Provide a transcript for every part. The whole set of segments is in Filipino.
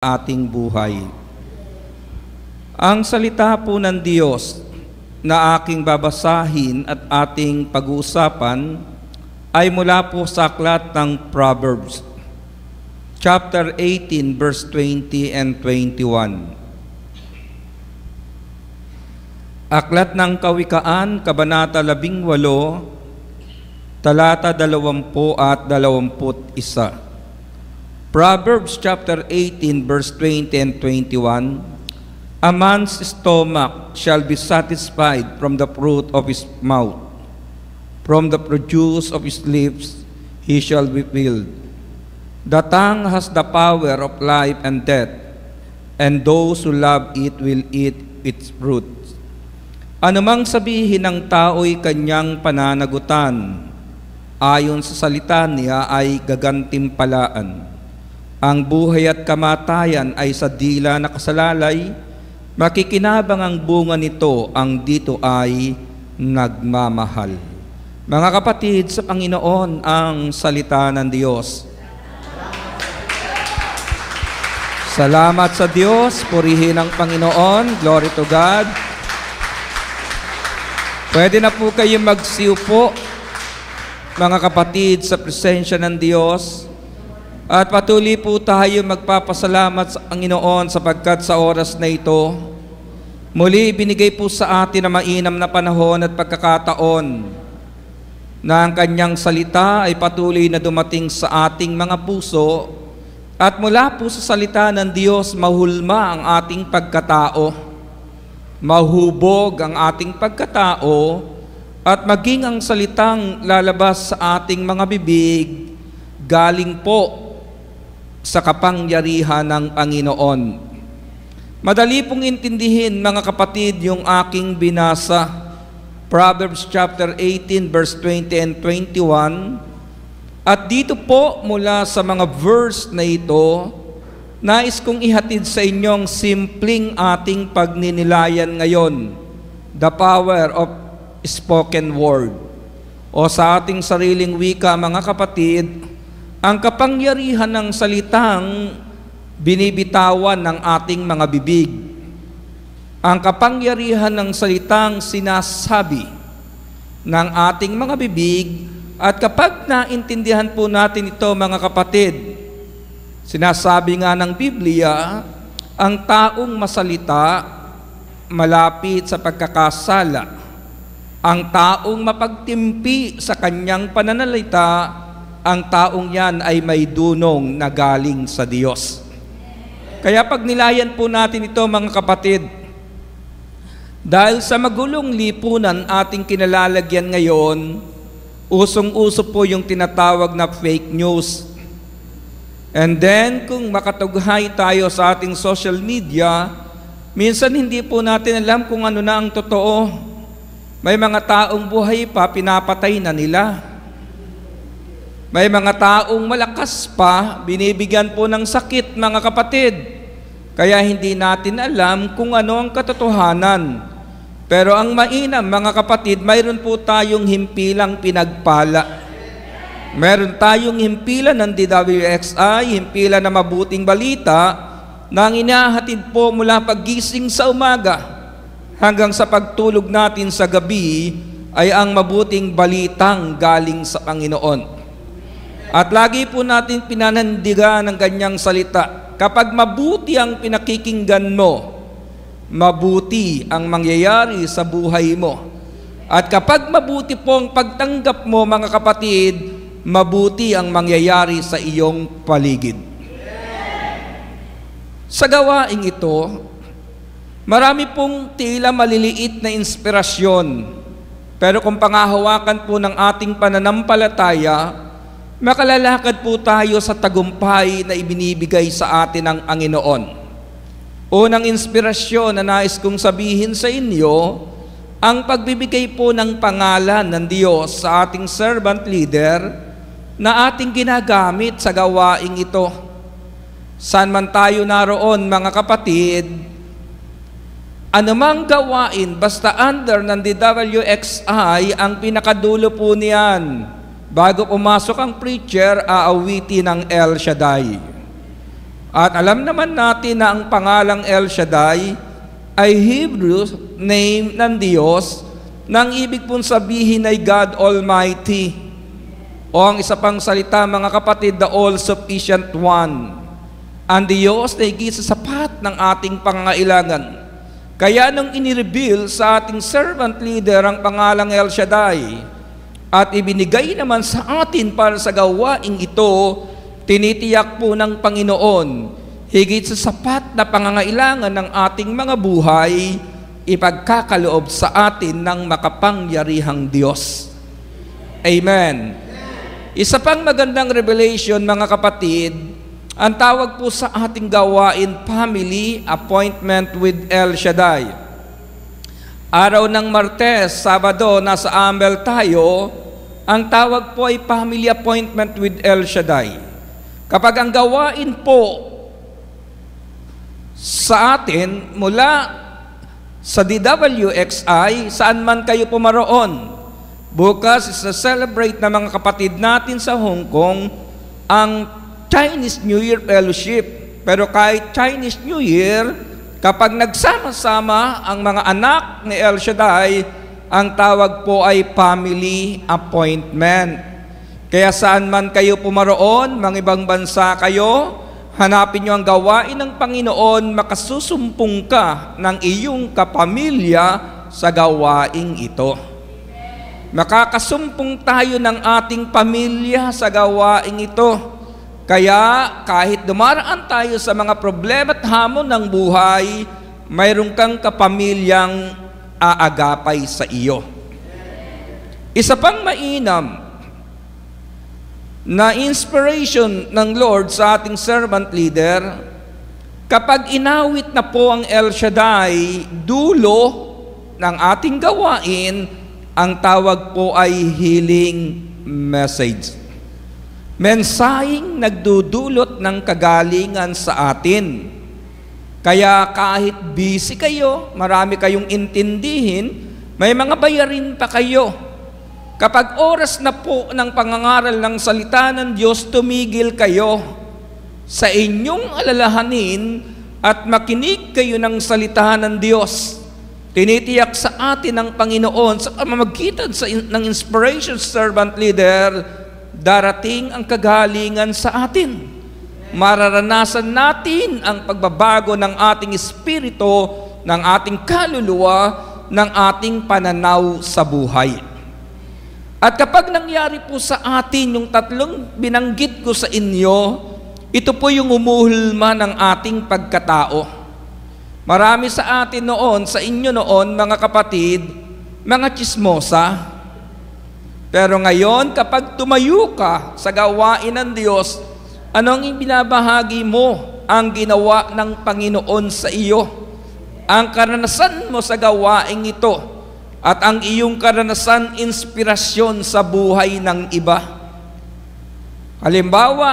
ating buhay. Ang salita po ng Diyos na aking babasahin at ating pag-uusapan ay mula po sa aklat ng Proverbs, chapter 18, verse 20 and 21. Aklat ng Kawikaan, Kabanata 18, talata 20 at 21. Proverbs chapter 18, verse 20 and 21. A man's stomach shall be satisfied from the fruit of his mouth. From the produce of his lips he shall be filled. The tongue has the power of life and death, and those who love it will eat its fruit. Anumang sabihin ng tao'y kanyang pananagutan, ayon sa salita niya ay gagantimpalaan. Ang buhay at kamatayan ay sa dila na kasalalay, makikinabang ang bunga nito, ang dito ay nagmamahal. Mga kapatid, sa Panginoon ang salita ng Diyos. Salamat sa Diyos, purihin ang Panginoon, glory to God. Pwede na po kayo magsiupo, mga kapatid, sa presensya ng Diyos. At patuloy po tayo magpapasalamat sa Panginoon sapagkat sa oras na ito, muli binigay po sa atin na mainam na panahon at pagkakataon na ang kanyang salita ay patuloy na dumating sa ating mga puso at mula po sa salita ng Diyos mahulma ang ating pagkatao, mahubog ang ating pagkatao at maging ang salitang lalabas sa ating mga bibig galing po sa kapangyarihan ng Panginoon. Madali pong intindihin, mga kapatid, yung aking binasa. Proverbs chapter 18, verse 20 and 21. At dito po, mula sa mga verse na ito, nais kong ihatid sa inyong simpleng ating pagninilayan ngayon. The power of spoken word. O sa ating sariling wika, mga kapatid, ang kapangyarihan ng salitang binibitawan ng ating mga bibig. Ang kapangyarihan ng salitang sinasabi ng ating mga bibig. At kapag naintindihan po natin ito, mga kapatid, sinasabi nga ng Biblia, ang taong masalita malapit sa pagkakasala. Ang taong mapagtimpi sa kanyang pananalita, ang taong yan ay may dunong na galing sa Diyos. Kaya pag nilayan po natin ito, mga kapatid, dahil sa magulong lipunan ating kinalalagyan ngayon, usong-uso po yung tinatawag na fake news. And then, kung makatughay tayo sa ating social media, minsan hindi po natin alam kung ano na ang totoo. May mga taong buhay pa, pinapatay na nila. May mga taong malakas pa, binibigyan po ng sakit, mga kapatid. Kaya hindi natin alam kung ano ang katotohanan. Pero ang mainam, mga kapatid, mayroon po tayong himpilang pinagpala. Mayroon tayong himpilan ng DWXI, himpilan na mabuting balita, na ang inahatid po mula paggising sa umaga hanggang sa pagtulog natin sa gabi ay ang mabuting balitang galing sa Panginoon. At lagi po natin pinanandigan ng kanyang salita. Kapag mabuti ang pinakikinggan mo, mabuti ang mangyayari sa buhay mo. At kapag mabuti po ang pagtanggap mo, mga kapatid, mabuti ang mangyayari sa iyong paligid. Sa gawaing ito, marami pong tila maliliit na inspirasyon. Pero kung pangahawakan po ng ating pananampalataya, makalalakad po tayo sa tagumpay na ibinibigay sa atin ng Panginoon. Unang inspirasyon na nais kong sabihin sa inyo, ang pagbibigay po ng pangalan ng Diyos sa ating servant leader na ating ginagamit sa gawaing ito. Saan man tayo naroon, mga kapatid, anumang gawain, basta under ng DWXI, ang pinakadulo po niyan, bago pumasok ang preacher, aawiti ng El Shaddai. At alam naman natin na ang pangalang El Shaddai ay Hebrew name ng Diyos, nang ibig pong sabihin ay God Almighty. O ang isa pang salita, mga kapatid, the All-Sufficient One. Ang Diyos na higit sa sapat ng ating pangangailangan. Kaya nung inireveal sa ating servant leader ang pangalang El Shaddai at ibinigay naman sa atin para sa gawaing ito, tinitiyak po ng Panginoon, higit sa sapat na pangangailangan ng ating mga buhay, ipagkakaloob sa atin ng makapangyarihang Diyos. Amen. Isa pang magandang revelation, mga kapatid, ang tawag po sa ating gawain, Family Appointment with El Shaddai. Araw ng Martes, Sabado, nasa Ambel tayo, ang tawag po ay Family Appointment with El Shaddai. Kapag ang gawain po sa atin mula sa DWXI, saan man kayo pumaroon, bukas isa-celebrate na mga kapatid natin sa Hong Kong ang Chinese New Year Fellowship. Pero kahit Chinese New Year, kapag nagsama-sama ang mga anak ni El Shaddai, ang tawag po ay Family Appointment. Kaya saan man kayo pumaroon, mga ibang bansa kayo, hanapin nyo ang gawain ng Panginoon, makasusumpong ka ng iyong kapamilya sa gawaing ito. Makakasumpong tayo ng ating pamilya sa gawaing ito. Kaya kahit dumaraan tayo sa mga problema at hamon ng buhay, mayroon kang kapamilyang aagapay sa iyo. Isa pang mainam na inspiration ng Lord sa ating servant leader, kapag inawit na po ang El Shaddai, dulo ng ating gawain, ang tawag po ay healing message. Mensaheng nagdudulot ng kagalingan sa atin. Kaya kahit busy kayo, marami kayong intindihin, may mga bayarin pa kayo. Kapag oras na po ng pangangaral ng salita ng Diyos, tumigil kayo sa inyong alalahanin at makinig kayo ng salita ng Diyos. Tinitiyak sa atin ng Panginoon sa pamamagitan ng inspiration servant leader, darating ang kagalingan sa atin. Mararanasan natin ang pagbabago ng ating espiritu, ng ating kaluluwa, ng ating pananaw sa buhay. At kapag nangyari po sa atin yung tatlong binanggit ko sa inyo, ito po yung umuhulma ng ating pagkatao. Marami sa atin noon, sa inyo noon, mga kapatid, mga tsismosa. Pero ngayon, kapag tumayo ka sa gawain ng Diyos, anong ibinabahagi mo? Ang ginawa ng Panginoon sa iyo. Ang karanasan mo sa gawaing ito. At ang iyong karanasan, inspirasyon sa buhay ng iba. Halimbawa,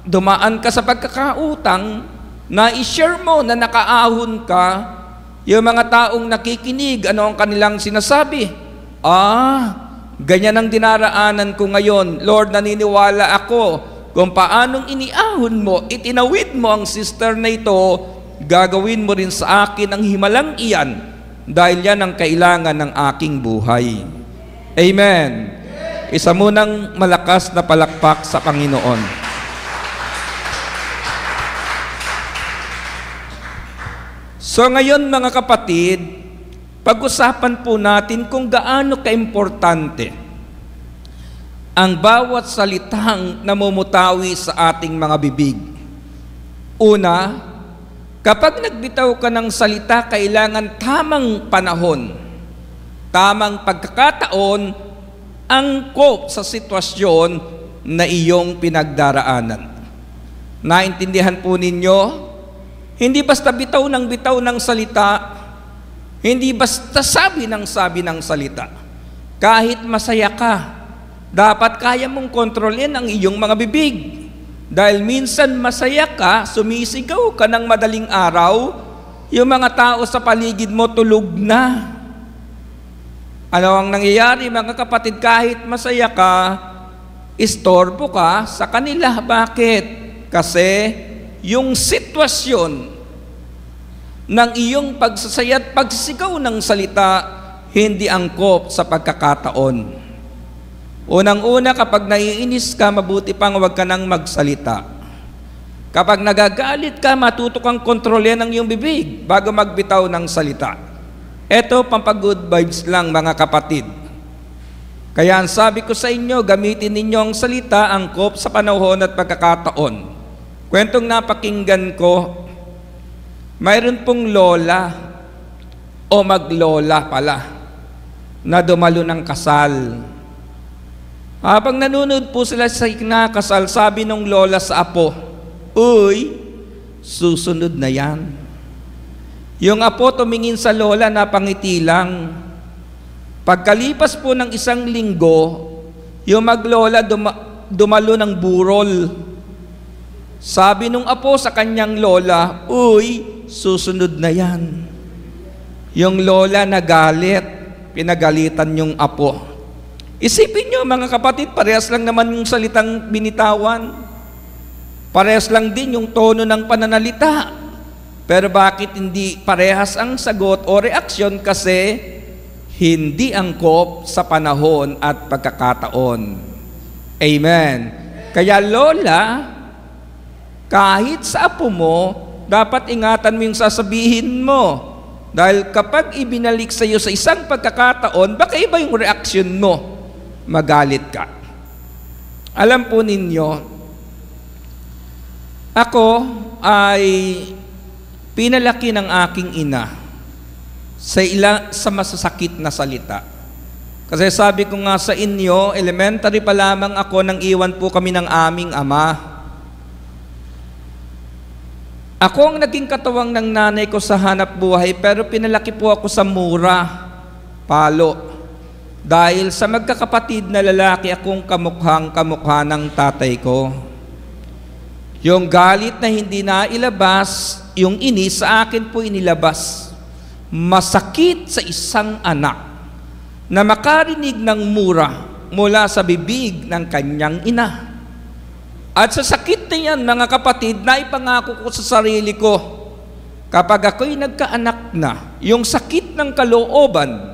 dumaan ka sa pagkakautang, na i-share mo na nakaahon ka, yung mga taong nakikinig, ano ang kanilang sinasabi? Ganyan ang dinaraanan ko ngayon. Lord, naniniwala ako kung paanong iniahon mo, itinawid mo ang sister na ito, gagawin mo rin sa akin ang himalang iyan, dahil yan ang kailangan ng aking buhay. Amen. Isa munang malakas na palakpak sa Panginoon. So ngayon, mga kapatid, pag-usapan po natin kung gaano kaimportante ang bawat salitang namumutawi sa ating mga bibig. Una, kapag nagbitaw ka ng salita, kailangan tamang panahon, tamang pagkakataon, angkop sa sitwasyon na iyong pinagdaraanan. Naintindihan po ninyo? Hindi basta bitaw ng salita, hindi basta sabi ng salita. Kahit masaya ka, dapat kaya mong kontrolin ang iyong mga bibig. Dahil minsan masaya ka, sumisigaw ka ng madaling araw, yung mga tao sa paligid mo tulog na. Ano ang nangyayari, mga kapatid? Kahit masaya ka, istorbo ka sa kanila. Bakit? Kasi yung sitwasyon ng iyong pagsasaya at pagsisigaw ng salita hindi angkop sa pagkakataon. Unang-una, kapag naiinis ka, mabuti pang huwag ka nang magsalita. Kapag nagagalit ka, matuto kang kontrolin ang iyong bibig bago magbitaw ng salita. Ito, pampag-good vibes lang, mga kapatid. Kaya ang sabi ko sa inyo, gamitin ninyo ang salita angkop sa panahon at pagkakataon. Kwentong napakinggan ko, mayroon pong lola o maglola pala na dumalo ng kasal. Habang nanonood po sila sa kinakasal, sabi nung lola sa apo, "Uy, susunod na yan." Yung apo tumingin sa lola, napangiti lang. Pagkalipas po ng 1 linggo, yung maglola dumalo ng burol. Sabi nung apo sa kanyang lola, "Uy, susunod na yan." Yung lola nagalit, pinagalitan yung apo. Isipin nyo, mga kapatid, parehas lang naman yung salitang binitawan. Parehas lang din yung tono ng pananalita. Pero bakit hindi parehas ang sagot o reaksyon? Kasi hindi angkop sa panahon at pagkakataon. Amen. Kaya lola, kahit sa apo mo, dapat ingatan mo yung sasabihin mo. Dahil kapag ibinalik sa iyo sa isang pagkakataon, baka iba yung reaksyon mo. Magalit ka. Alam po ninyo, ako ay pinalaki ng aking ina sa masasakit na salita. Kasi sabi ko nga sa inyo, elementary pa lamang ako nang iwan po kami ng aming ama. Ako ang naging katawang ng nanay ko sa hanap buhay, pero pinalaki po ako sa mura, palo. Dahil sa magkakapatid na lalaki, akong kamukhang-kamukha ng tatay ko. Yung galit na hindi na ilabas, yung inis sa akin po inilabas. Masakit sa isang anak na makarinig ng mura mula sa bibig ng kanyang ina. At sa sakit na yan, mga kapatid, naipangako ko sa sarili ko, kapag ako'y nagkaanak na, yung sakit ng kalooban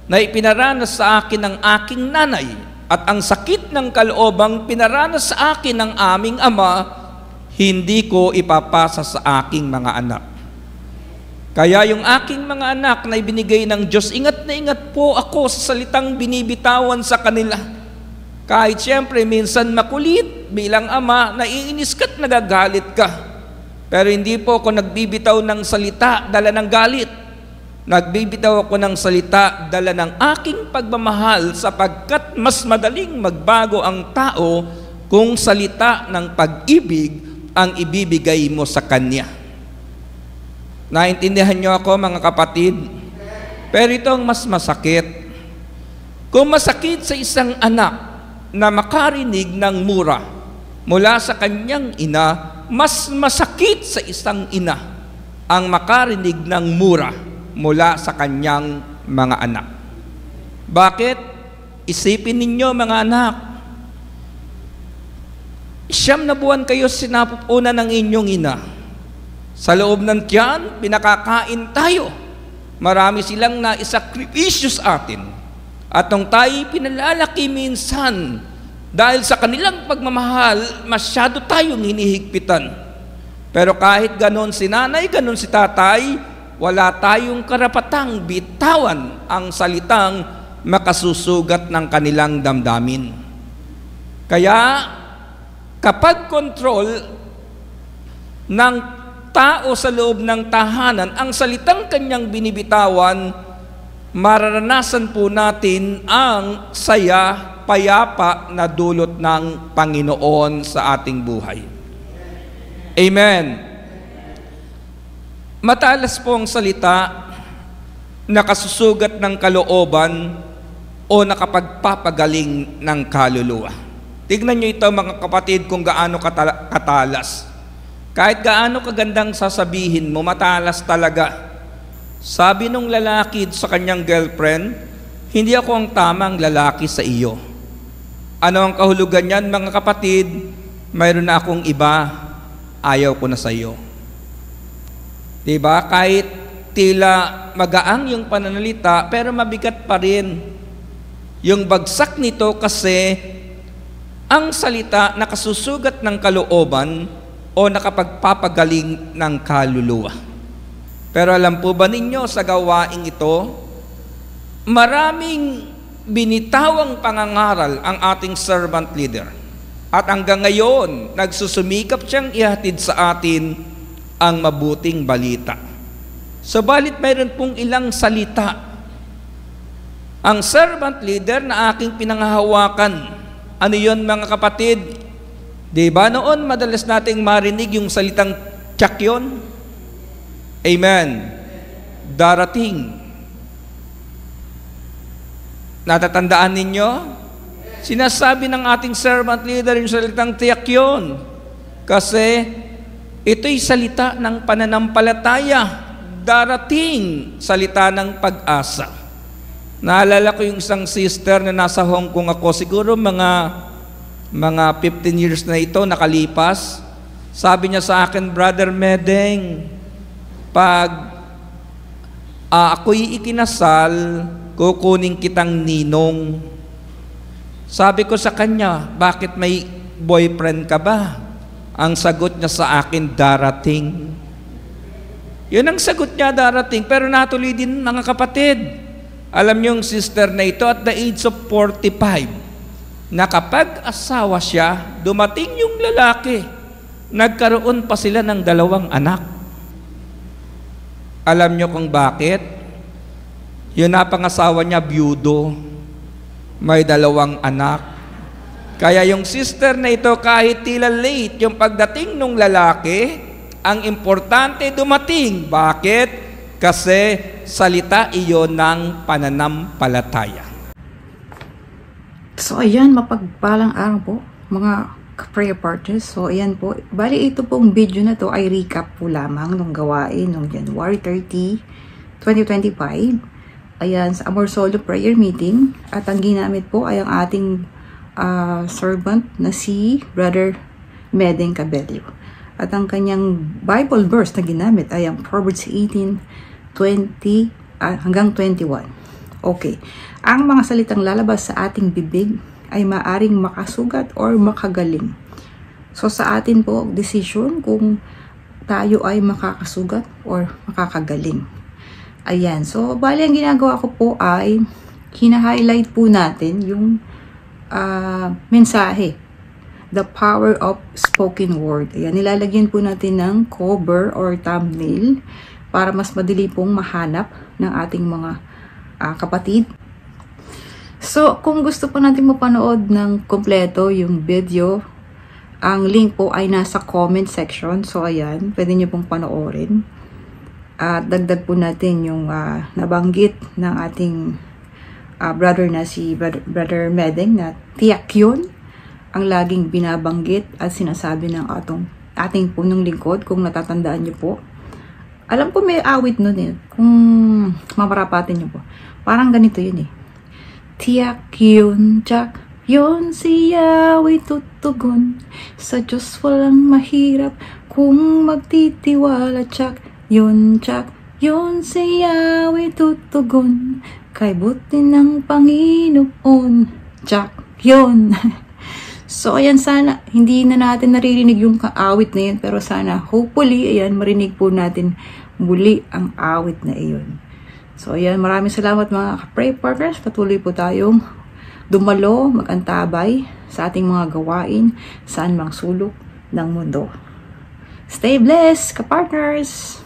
na ipinaranas sa akin ng aking nanay at ang sakit ng kaloobang pinaranas sa akin ng aming ama, hindi ko ipapasa sa aking mga anak. Kaya yung aking mga anak na ibinigay ng Diyos, ingat na ingat po ako sa salitang binibitawan sa kanila. Kahit siyempre minsan makulit bilang ama, naiinis ka't nagagalit ka. Pero hindi po ako nagbibitaw ng salita dala ng galit. Nagbibitaw ako ng salita dala ng aking pagmamahal, sapagkat mas madaling magbago ang tao kung salita ng pag-ibig ang ibibigay mo sa kanya. Naintindihan niyo ako, mga kapatid? Pero ito ang mas masakit. Kung masakit sa isang anak na makarinig ng mura mula sa kanyang ina, mas masakit sa isang ina ang makarinig ng mura mula sa kanyang mga anak. Bakit? Isipin ninyo, mga anak, 9 na buwan kayo sinapupunan ng inyong ina. Sa loob ng tiyan, pinakakain tayo. Marami silang naisakripisyo sa atin. At nung tayo pinalalaki minsan, dahil sa kanilang pagmamahal, masyado tayong hinihigpitan. Pero kahit ganon si nanay, ganon si tatay, wala tayong karapatang bitawan ang salitang makasusugat ng kanilang damdamin. Kaya, kapag kontrol ng tao sa loob ng tahanan ang salitang kanyang binibitawan, mararanasan po natin ang saya, payapa na dulot ng Panginoon sa ating buhay. Amen. Matalas po ang salita, nakasusugat ng kalooban o nakapagpapagaling ng kaluluwa. Tignan nyo ito, mga kapatid, kung gaano katalas. Kahit gaano kagandang sasabihin mo, matalas talaga. Sabi nung lalaki sa kanyang girlfriend, hindi ako ang tamang lalaki sa iyo. Ano ang kahulugan niyan, mga kapatid? Mayroon na akong iba. ayaw ko na sa iyo. Diba? Kahit tila magaang yung pananalita, pero mabigat pa rin yung bagsak nito kasi ang salita nakasusugat ng kalooban o nakapagpapagaling ng kaluluwa. Pero alam po ba ninyo sa gawaing ito, maraming binitawang pangangaral ang ating servant leader. At hanggang ngayon, nagsusumikap siyang ihatid sa atin ang mabuting balita. Subalit mayroon pong ilang salita. Ang servant leader na aking pinanghahawakan, ano yon mga kapatid? Diba noon madalas nating marinig yung salitang tiyak yun? Amen. Darating. Natatandaan ninyo? Sinasabi ng ating servant leader yung salitang tiyak yun. Kasi ito'y salita ng pananampalataya. Darating salita ng pag-asa. Naalala ko yung isang sister na nasa Hong Kong ako. Siguro mga 15 years na ito nakalipas. Sabi niya sa akin, Brother Medeng, pag ako'y ikinasal, kukunin kitang ninong. Sabi ko sa kanya, bakit may boyfriend ka ba? Ang sagot niya sa akin, darating. Yun ang sagot niya, darating. Pero natuloy din mga kapatid. Alam niyo yung sister na ito at the age of 45, na kapag asawa siya, dumating yung lalaki, nagkaroon pa sila ng 2 anak. Alam niyo kung bakit? Yun na pangasawa niya, byudo. May 2 anak. Kaya yung sister na ito, kahit tila late yung pagdating ng lalaki, ang importante dumating. Bakit? Kasi salita iyon ng pananampalataya. So ayan, mapagpalang araw po mga prayer partners. So ayan po, bali ito pong video na to ay recap po lamang ng gawain noong January 30, 2025. Ayan, sa Amor Solo Prayer Meeting. At ang ginamit po ay ang ating servant na si Brother Medeng Cabello. At ang kanyang Bible verse na ginamit ay ang Proverbs 18:20 hanggang 21. Okay. Ang mga salitang lalabas sa ating bibig ay maaring makasugat or makagaling. So sa atin po, decision kung tayo ay makakasugat or makakagaling. Ayan. So, bali ang ginagawa ko po ay hina-highlight po natin yung mensahe. The power of spoken word. Ayan. Nilalagyan po natin ng cover or thumbnail para mas madali pong mahanap ng ating mga kapatid. So, kung gusto po natin mapanood ng kompleto yung video, ang link po ay nasa comment section. So, ayan. Pwede nyo pong panoorin. At dagdag po natin yung nabanggit ng ating brother na si Brother Medeng na tiyak yun ang laging binabanggit at sinasabi ng ating punong lingkod, kung natatandaan nyo po. Alam ko may awit nun eh, kung mamarapatin nyo po. Parang ganito yun eh. Tiyak yun, tsak yun, si Yahweh tutugon. Sa Diyos walang mahirap kung magtitiwala, tsak yun, tsak yun, si Yahweh tutugon. Kay buti ng Panginoon, tsak yun. So, ayan, sana hindi na natin naririnig yung awit na yun, pero sana, hopefully, ayan, marinig po natin muli ang awit na iyon. So, ayan, maraming salamat mga pray partners. Patuloy po tayong dumalo, mag-antabay sa ating mga gawain saan mang sulok ng mundo. Stay blessed, ka-partners!